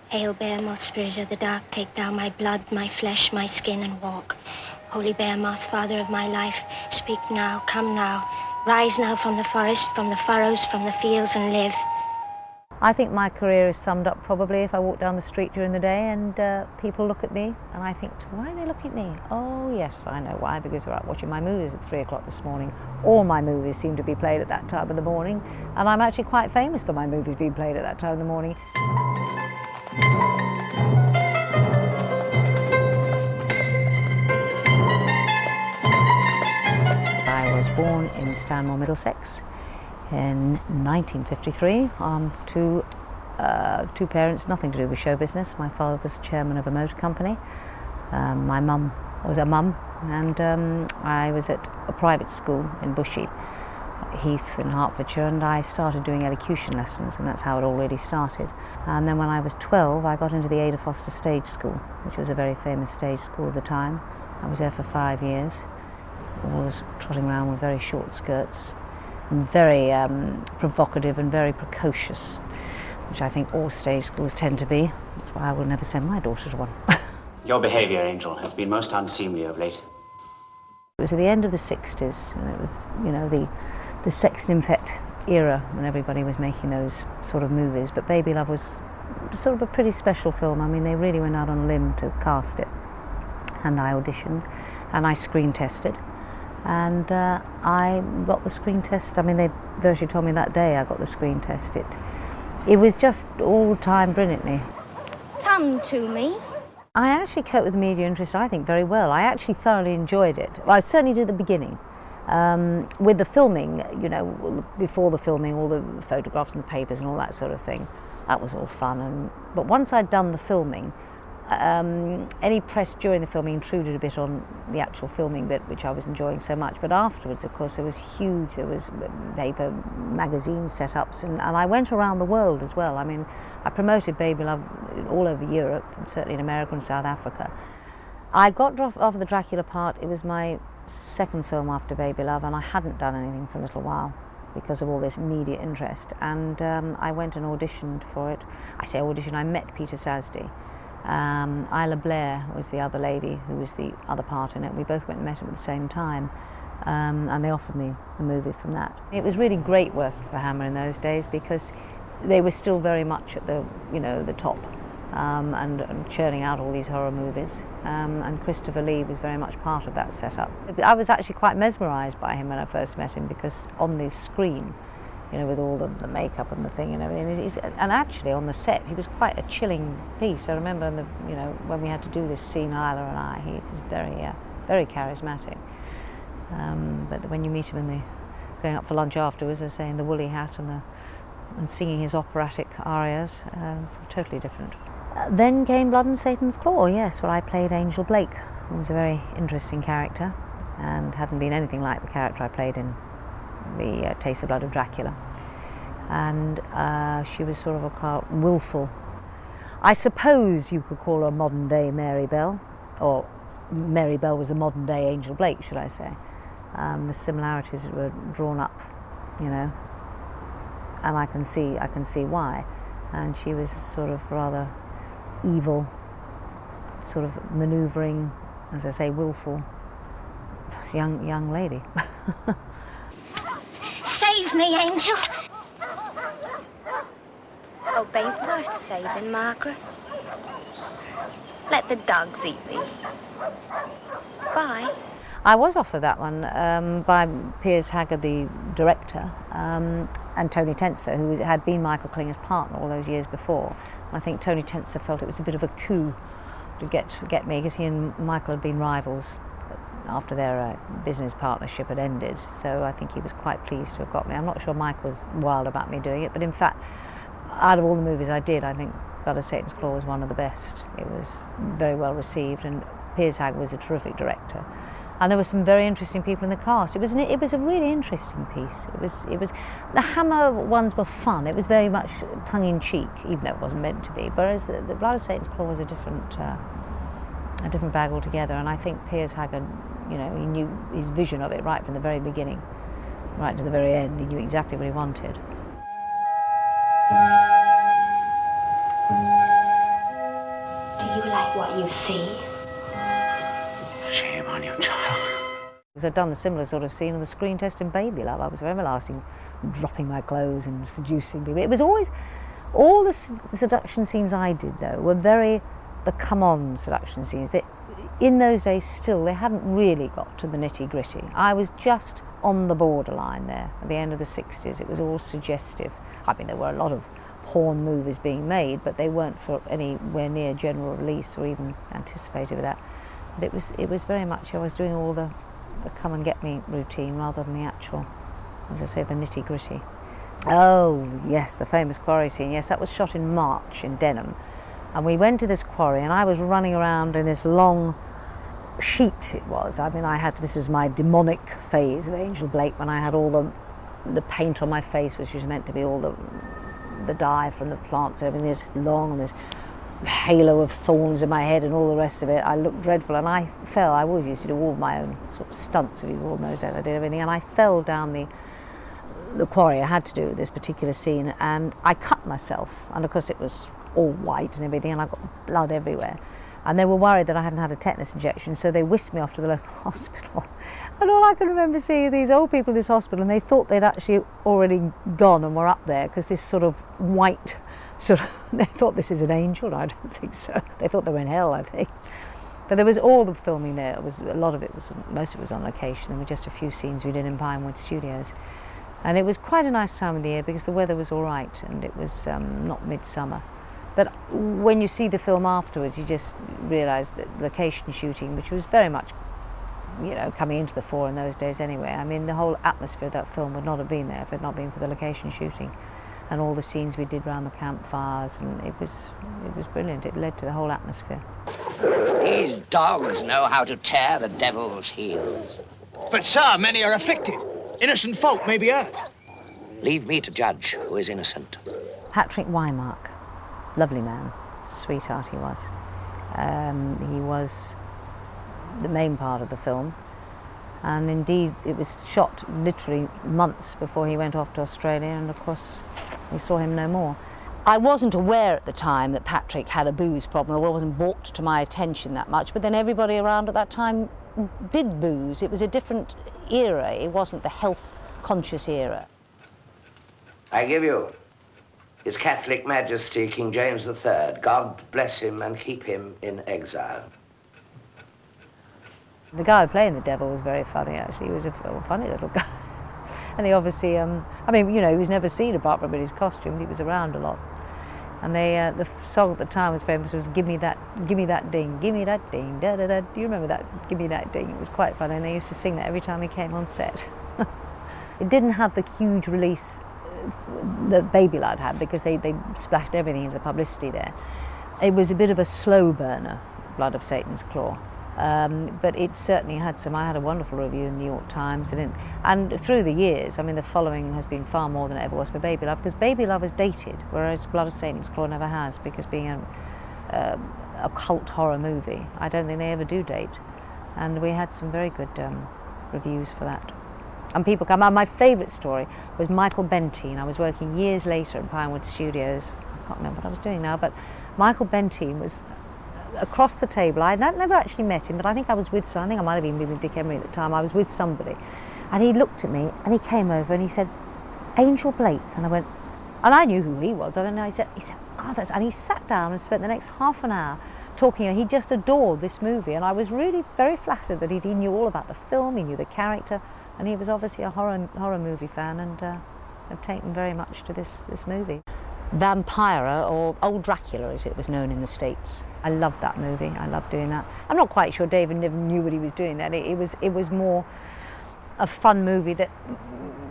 Hail, bear moth, spirit of the dark, take thou my blood, my flesh, my skin, and walk. Holy bear moth, father of my life, speak now, come now. Rise now from the forest, from the furrows, from the fields, and live. I think my career is summed up probably if I walk down the street during the day and people look at me and I think, why are they looking at me? Oh yes, I know why, because they're out watching my movies at 3 o'clock this morning. All my movies seem to be played at that time of the morning, and I'm actually quite famous for my movies being played at that time of the morning. I was born in Stanmore, Middlesex in 1953 two parents, nothing to do with show business. My father was the chairman of a motor company. My mum was a mum, and I was at a private school in Bushey Heath in Hertfordshire, and I started doing elocution lessons, and that's how it all really started. And then when I was 12, I got into the Ada Foster Stage School, which was a very famous stage school at the time. I was there for 5 years. Always trotting around with very short skirts, and very provocative and very precocious, which I think all stage schools tend to be. That's why I will never send my daughter to one. Your behaviour, Angel, has been most unseemly of late. It was at the end of the 60s, and it was, you know, the sex nymphet era when everybody was making those sort of movies, but Baby Love was sort of a pretty special film. I mean, they really went out on a limb to cast it, and I auditioned and I screen tested, and I got the screen test. I mean, they virtually told me that day I got the screen test. It was just all timed brilliantly. Come to me. I actually coped with the media interest, I think, very well. I actually thoroughly enjoyed it. Well, I certainly did at the beginning. With the filming, you know, before the filming, all the photographs in the papers and all that sort of thing, that was all fun. But once I'd done the filming, any press during the filming intruded a bit on the actual filming bit, which I was enjoying so much. But afterwards, of course, there was paper magazine setups, and I went around the world as well. I mean, I promoted Baby Love all over Europe, certainly in America and South Africa. I got off the Dracula part. It was my second film after Baby Love, and I hadn't done anything for a little while because of all this media interest. And I went and auditioned for it. I say audition, I met Peter Sasdy. Isla Blair was the other lady who was the other part in it. We both went and met him at the same time, and they offered me the movie from that. It was really great working for Hammer in those days because they were still very much at the, you know, the top, and churning out all these horror movies. And Christopher Lee was very much part of that setup. I was actually quite mesmerised by him when I first met him, because on the screen, you know, with all the makeup and the thing and everything, and actually on the set he was quite a chilling piece. I remember you know, when we had to do this scene, Isla and I, he was very charismatic. But when you meet him and going up for lunch afterwards, as I say, in the woolly hat and singing his operatic arias, totally different. Then came Blood and Satan's Claw, yes, where I played Angel Blake, who was a very interesting character and hadn't been anything like the character I played in the Taste of Blood of Dracula. And she was sort of a willful, I suppose you could call her modern day Mary Bell, or Mary Bell was the modern day Angel Blake, should I say. The similarities were drawn up, you know, and I can see why. And she was sort of rather evil, sort of manoeuvring, as I say, willful young lady. Save me, Angel. Hope ain't worth saving, Margaret. Let the dogs eat me. Bye. I was offered that one by Piers Haggard, the director, and Tony Tenser, who had been Michael Klinger's partner all those years before. And I think Tony Tenser felt it was a bit of a coup to get me, because he and Michael had been rivals after their business partnership had ended. So I think he was quite pleased to have got me. I'm not sure Michael was wild about me doing it, but in fact, out of all the movies I did, I think Blood of Satan's Claw was one of the best. It was very well received, and Piers Haggard was a terrific director. And there were some very interesting people in the cast. It was a really interesting piece. It was the Hammer ones were fun. It was very much tongue-in-cheek, even though it wasn't meant to be. Whereas the Blood of Satan's Claw was a different bag altogether. And I think Piers Haggard, you know, he knew his vision of it right from the very beginning, right to the very end. He knew exactly what he wanted. you see? Shame on you, child. I'd done the similar sort of scene on the screen test in Baby Love. I was everlasting, dropping my clothes and seducing people. It was always, all the seduction scenes I did though were very the come-on seduction scenes. That in those days still, they hadn't really got to the nitty-gritty. I was just on the borderline there at the end of the 60s. It was all suggestive. I mean, there were a lot of porn movies being made, but they weren't for anywhere near general release or even anticipated with that. But it was very much, I was doing all the come and get me routine rather than the actual, as I say, the nitty-gritty. Oh yes, the famous quarry scene. Yes, that was shot in March in Denham, and we went to this quarry and I was running around in this long sheet. It was, I mean, this was my demonic phase of Angel Blake, when I had all the paint on my face, which was meant to be all the dye from the plants, everything is long, and this halo of thorns in my head and all the rest of it. I looked dreadful, and I fell. I always used to do all my own sort of stunts, if you all know that. I did everything, and I fell down the quarry. I had to do this particular scene, and I cut myself, and of course it was all white and everything, and I got blood everywhere. And they were worried that I hadn't had a tetanus injection, so they whisked me off to the local hospital. And all I can remember seeing these old people in this hospital, and they thought they'd actually already gone and were up there, because this sort of white sort of, they thought, this is an angel. I don't think so. They thought they were in hell, I think. But there was all the filming there. It was, a lot of it was, most of it was on location. There were just a few scenes we did in Pinewood Studios. And it was quite a nice time of the year because the weather was all right, and it was not midsummer. But when you see the film afterwards, you just realise that location shooting, which was very much, you know, coming into the fore in those days anyway. I mean, the whole atmosphere of that film would not have been there if it had not been for the location shooting, and all the scenes we did round the campfires, and it was brilliant. It led to the whole atmosphere. These dogs know how to tear the devil's heels. But, sir, many are afflicted. Innocent folk may be hurt. Leave me to judge who is innocent. Patrick Wymark, lovely man, sweetheart he was. He was the main part of the film, and indeed it was shot literally months before he went off to Australia, and of course we saw him no more. I wasn't aware at the time that Patrick had a booze problem, or it wasn't brought to my attention that much, but then everybody around at that time did booze. It was a different era, it wasn't the health-conscious era. I give you His Catholic Majesty King James III. God bless him and keep him in exile. The guy playing the devil was very funny, actually. He was a funny little guy. And he obviously, I mean, you know, he was never seen apart from in his costume. He was around a lot. And the song at the time was famous, was give me that ding, give me that ding, da da da. Do you remember that? Give me that ding. It was quite funny, and they used to sing that every time he came on set. It didn't have the huge release that Baby Lad had, because they splashed everything into the publicity there. It was a bit of a slow burner, Blood of Satan's Claw. But it certainly had some. I had a wonderful review in the New York Times, and through the years, I mean, the following has been far more than it ever was for Baby Love, because Baby Love is dated, whereas Blood of Satan's Claw never has, because being a cult horror movie, I don't think they ever do date. And we had some very good reviews for that. And people come. My favourite story was Michael Bentine. I was working years later in Pinewood Studios. I can't remember what I was doing now, but Michael Bentine was across the table. I had never actually met him, but I think I was with someone. I think I might have been with Dick Emery at the time. I was with somebody, and he looked at me and he came over and he said, "Angel Blake," and I went, and I knew who he was. And he said, "God, that's," and he sat down and spent the next half an hour talking. He just adored this movie, and I was really very flattered that he knew all about the film, he knew the character, and he was obviously a horror movie fan, and had taken very much to this movie. Vampira, or Old Dracula as it was known in the States. I loved that movie. I loved doing that. I'm not quite sure David Niven knew what he was doing then. It was more a fun movie that,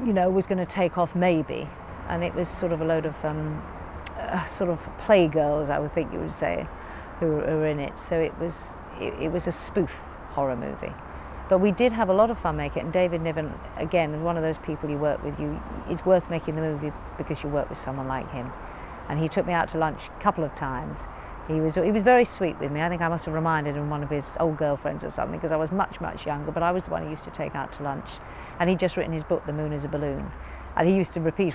you know, was going to take off maybe, and it was sort of a load of sort of playgirls, I would think you would say, who were in it. So it was a spoof horror movie. But we did have a lot of fun making it, and David Niven, again, is one of those people you work with. It's worth making the movie because you work with someone like him. And he took me out to lunch a couple of times. He was very sweet with me. I think I must have reminded him of one of his old girlfriends or something, because I was much, much younger, but I was the one he used to take out to lunch. And he'd just written his book, The Moon is a Balloon. And he used to repeat